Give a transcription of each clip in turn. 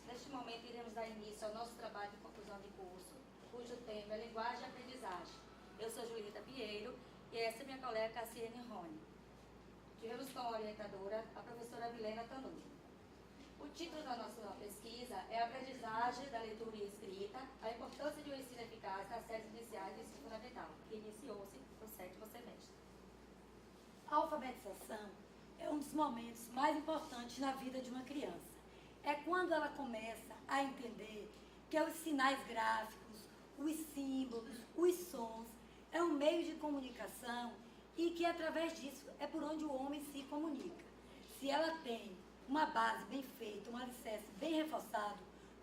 neste momento iremos dar início ao nosso trabalho de conclusão de curso, cujo tema é Linguagem e Aprendizagem. Eu sou Julieta Pinheiro e essa é minha colega Cassiane Rony. Tivemos como orientadora a professora Milena Tanucci. O título da nossa pesquisa é Aprendizagem da Leitura e Escrita, a importância de um ensino eficaz nas séries iniciais do ensino fundamental, que iniciou-se no 7º semestre. A alfabetização é um dos momentos mais importantes na vida de uma criança. É quando ela começa a entender que os sinais gráficos, os símbolos, os sons, é um meio de comunicação e que através disso é por onde o homem se comunica. Se ela tem uma base bem feita, um alicerce bem reforçado,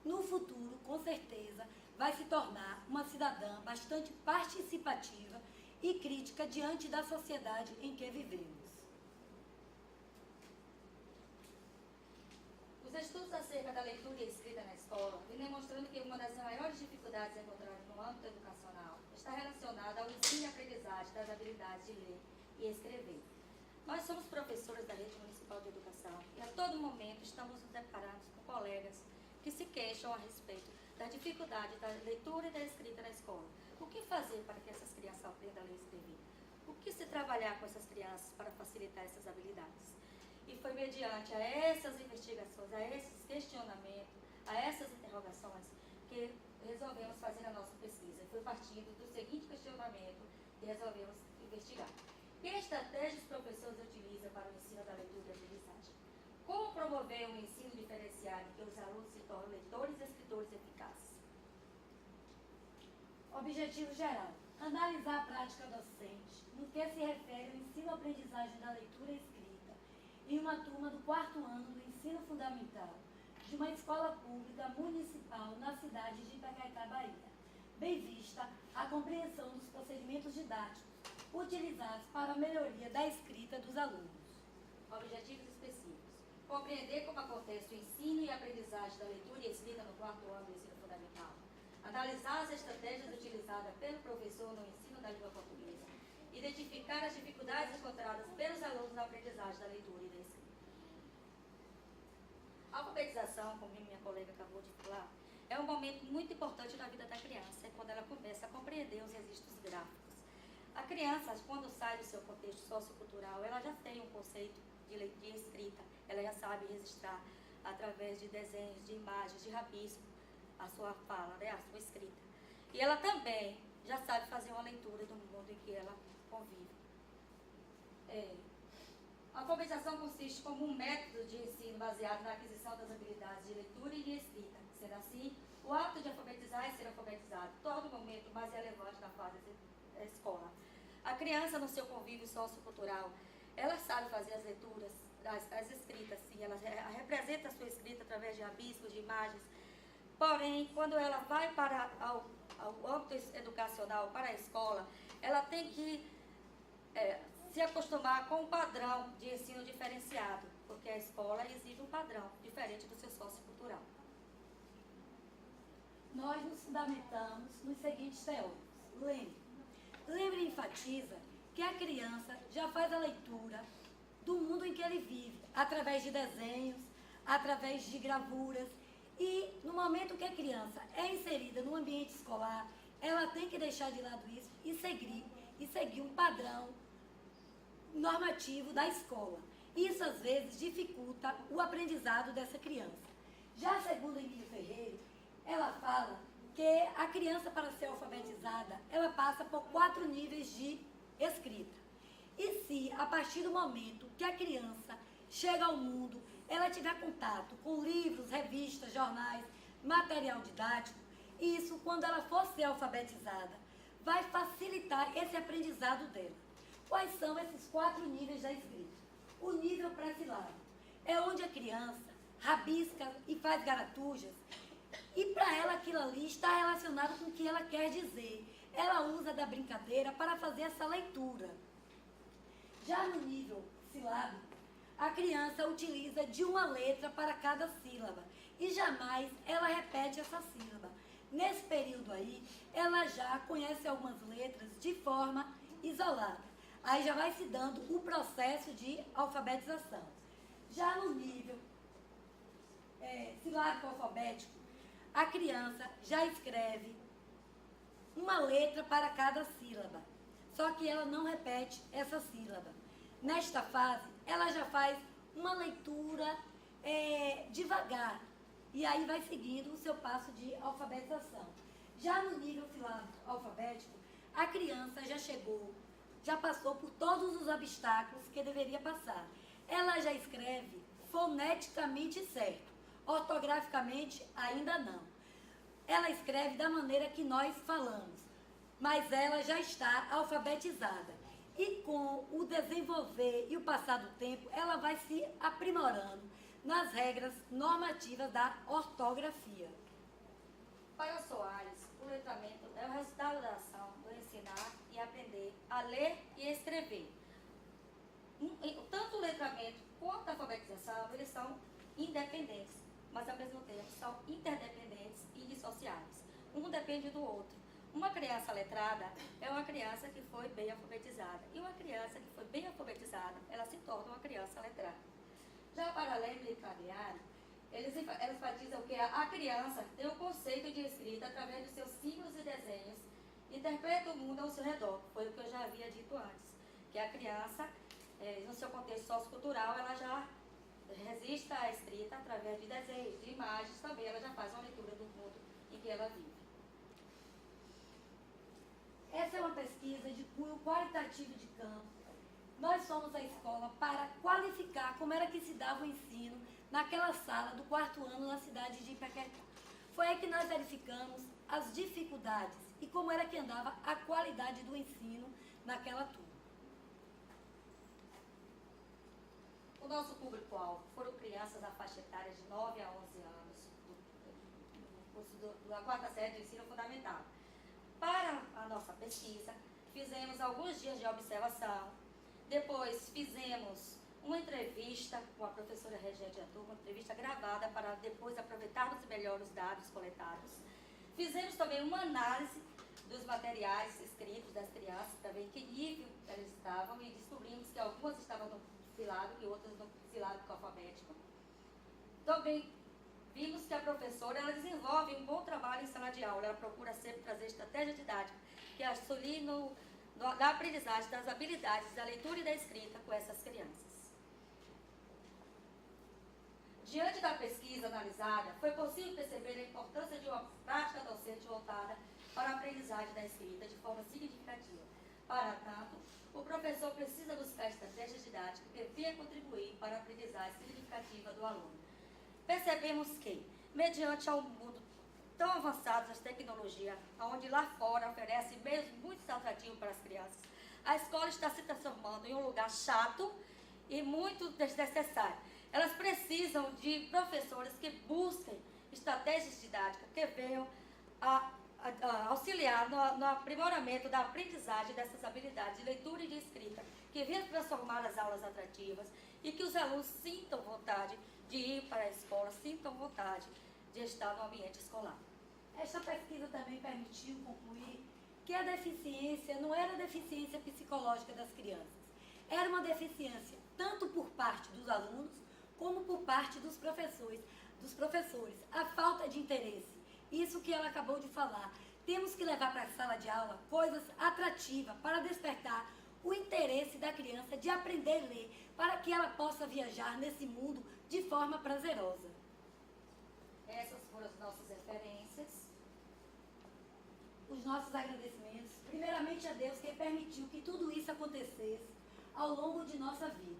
no futuro, com certeza, vai se tornar uma cidadã bastante participativa e crítica diante da sociedade em que vivemos. Os estudos acerca da leitura e escrita na escola vêm demonstrando que uma das maiores dificuldades encontradas no âmbito educacional está relacionada ao ensino e aprendizagem das habilidades de ler e escrever. Nós somos professores da Rede Municipal de Educação e a todo momento estamos nos deparando com colegas que se queixam a respeito da dificuldade da leitura e da escrita na escola. O que fazer para que essas crianças aprendam a ler e escrever? O que se trabalhar com essas crianças para facilitar essas habilidades? E foi mediante a essas investigações, a esses questionamentos, a essas interrogações, que resolvemos fazer a nossa pesquisa. Foi partindo do seguinte questionamento que resolvemos investigar. Que estratégias os professores utilizam para o ensino da leitura e aprendizagem? Como promover um ensino diferenciado em que os alunos se tornem leitores e escritores eficazes? Objetivo geral: analisar a prática docente no que se refere ao ensino-aprendizagem da leitura e escrita em uma turma do 4º ano do ensino fundamental de uma escola pública municipal na cidade de Itacaitá, Bahia, bem vista a compreensão dos procedimentos didáticos utilizados para a melhoria da escrita dos alunos. Objetivos específicos: compreender como acontece o ensino e a aprendizagem da leitura e escrita no 4º ano do ensino fundamental. Analisar as estratégias utilizadas pelo professor no ensino da língua portuguesa. Identificar as dificuldades encontradas pelos alunos na aprendizagem da leitura e da escrita. A alfabetização, como minha colega acabou de falar, é um momento muito importante na vida da criança, é quando ela começa a compreender os registros gráficos. A criança, quando sai do seu contexto sociocultural, ela já tem um conceito de escrita, ela já sabe registrar através de desenhos, de imagens, de rabisco, a sua fala, né, a sua escrita. E ela também já sabe fazer uma leitura do mundo em que ela convive. A alfabetização consiste como um método de ensino baseado na aquisição das habilidades de leitura e de escrita. Sendo assim, o ato de alfabetizar e ser alfabetizado, todo momento mais relevante na fase da escola. A criança, no seu convívio sociocultural, ela sabe fazer as leituras, as escritas, sim, ela representa a sua escrita através de rabiscos, de imagens. Porém, quando ela vai para ao âmbito educacional, para a escola, ela tem que se acostumar com um padrão de ensino diferenciado, porque a escola exige um padrão diferente do seu sociocultural. Nós nos fundamentamos nos seguintes teóricos. Lembre e enfatiza que a criança já faz a leitura do mundo em que ele vive, através de desenhos, através de gravuras. E no momento que a criança é inserida no ambiente escolar, ela tem que deixar de lado isso e seguir um padrão normativo da escola. Isso, às vezes, dificulta o aprendizado dessa criança. Já segundo Emílio Ferreira, ela fala que a criança, para ser alfabetizada, ela passa por 4 níveis de escrita. E se, a partir do momento que a criança chega ao mundo, ela tiver contato com livros, revistas, jornais, material didático, isso, quando ela for ser alfabetizada, vai facilitar esse aprendizado dela. Quais são esses 4 níveis da escrita? O nível pré-silábico é onde a criança rabisca e faz garatujas, e para ela aquilo ali está relacionado com o que ela quer dizer. Ela usa da brincadeira para fazer essa leitura. Já no nível silábico, a criança utiliza de uma letra para cada sílaba e jamais ela repete essa sílaba. Nesse período aí, ela já conhece algumas letras de forma isolada. Aí já vai se dando o processo de alfabetização. Já no nível silábico marco alfabético, a criança já escreve uma letra para cada sílaba, só que ela não repete essa sílaba. Nesta fase, ela já faz uma leitura devagar, e aí vai seguindo o seu passo de alfabetização. Já no nível silábico alfabético, a criança já passou por todos os obstáculos que deveria passar. Ela já escreve foneticamente certo, ortograficamente ainda não. Ela escreve da maneira que nós falamos, mas ela já está alfabetizada. E com o desenvolver e o passar do tempo, ela vai se aprimorando nas regras normativas da ortografia. Para Soares, o letramento é o resultado da ação do ensinar e aprender a ler e escrever. Tanto o letramento quanto a alfabetização, eles são independentes, mas ao mesmo tempo são interdependentes e indissociáveis. Um depende do outro. Uma criança letrada é uma criança que foi bem alfabetizada. E uma criança que foi bem alfabetizada, ela se torna uma criança letrada. Já para Lembre e Clareano, eles enfatizam que a criança tem o conceito de escrita através dos seus símbolos e desenhos, interpreta o mundo ao seu redor. Foi o que eu já havia dito antes, que a criança, no seu contexto sociocultural, ela já resiste à escrita através de desenhos, de imagens também, ela já faz uma leitura do mundo em que ela vive. Essa é uma pesquisa de cunho qualitativo de campo. Nós fomos à escola para qualificar como era que se dava o ensino naquela sala do 4º ano na cidade de Ipequetá. Foi aí que nós verificamos as dificuldades e como era que andava a qualidade do ensino naquela turma. O nosso público-alvo foram crianças na faixa etária de 9 a 11 anos, da 4ª série do ensino fundamental. Para a nossa pesquisa, fizemos alguns dias de observação, depois fizemos uma entrevista com a professora Regente Arthur, uma entrevista gravada para depois aproveitarmos melhor os dados coletados. Fizemos também uma análise dos materiais escritos das crianças para ver em que nível elas estavam e descobrimos que algumas estavam no silábico e outras no silábico alfabético. Também vimos que a professora ela desenvolve um bom trabalho em sala de aula, ela procura sempre trazer estratégia didática que auxilie na aprendizagem das habilidades da leitura e da escrita com essas crianças. Diante da pesquisa analisada, foi possível perceber a importância de uma prática docente voltada para a aprendizagem da escrita de forma significativa. Para tanto, o professor precisa buscar estratégias didáticas que venham contribuir para a aprendizagem significativa do aluno. Percebemos que, mediante ao mundo tão avançado das tecnologias, onde lá fora oferece meios muito atrativos para as crianças, a escola está se transformando em um lugar chato e muito desnecessário. Elas precisam de professores que busquem estratégias didáticas que venham a auxiliar no aprimoramento da aprendizagem dessas habilidades de leitura e de escrita, que venham transformar as aulas atrativas e que os alunos sintam vontade de ir para a escola, sintam vontade de estar no ambiente escolar. Esta pesquisa também permitiu concluir que a deficiência não era deficiência psicológica das crianças, era uma deficiência tanto por parte dos alunos como por parte dos professores, a falta de interesse. Isso que ela acabou de falar. Temos que levar para a sala de aula coisas atrativas para despertar o interesse da criança de aprender a ler, para que ela possa viajar nesse mundo de forma prazerosa. Essas foram as nossas referências. Os nossos agradecimentos, primeiramente a Deus, que permitiu que tudo isso acontecesse ao longo de nossa vida.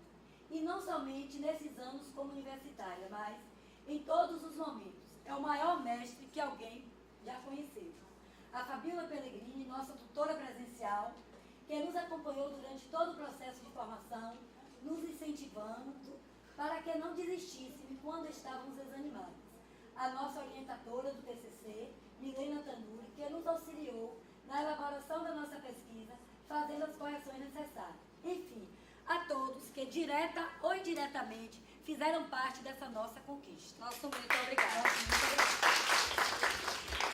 E não somente nesses anos como universitária, mas em todos os momentos. É o maior mestre que alguém já conheceu. A Fabíola Pellegrini, nossa tutora presencial, que nos acompanhou durante todo o processo de formação, nos incentivando para que não desistíssemos quando estávamos desanimados. A nossa orientadora do TCC, Milena Tanuri, que nos auxiliou na elaboração da nossa pesquisa, fazendo as correções necessárias. Enfim, a todos que, direta ou indiretamente, fizeram parte dessa nossa conquista. Muito obrigada.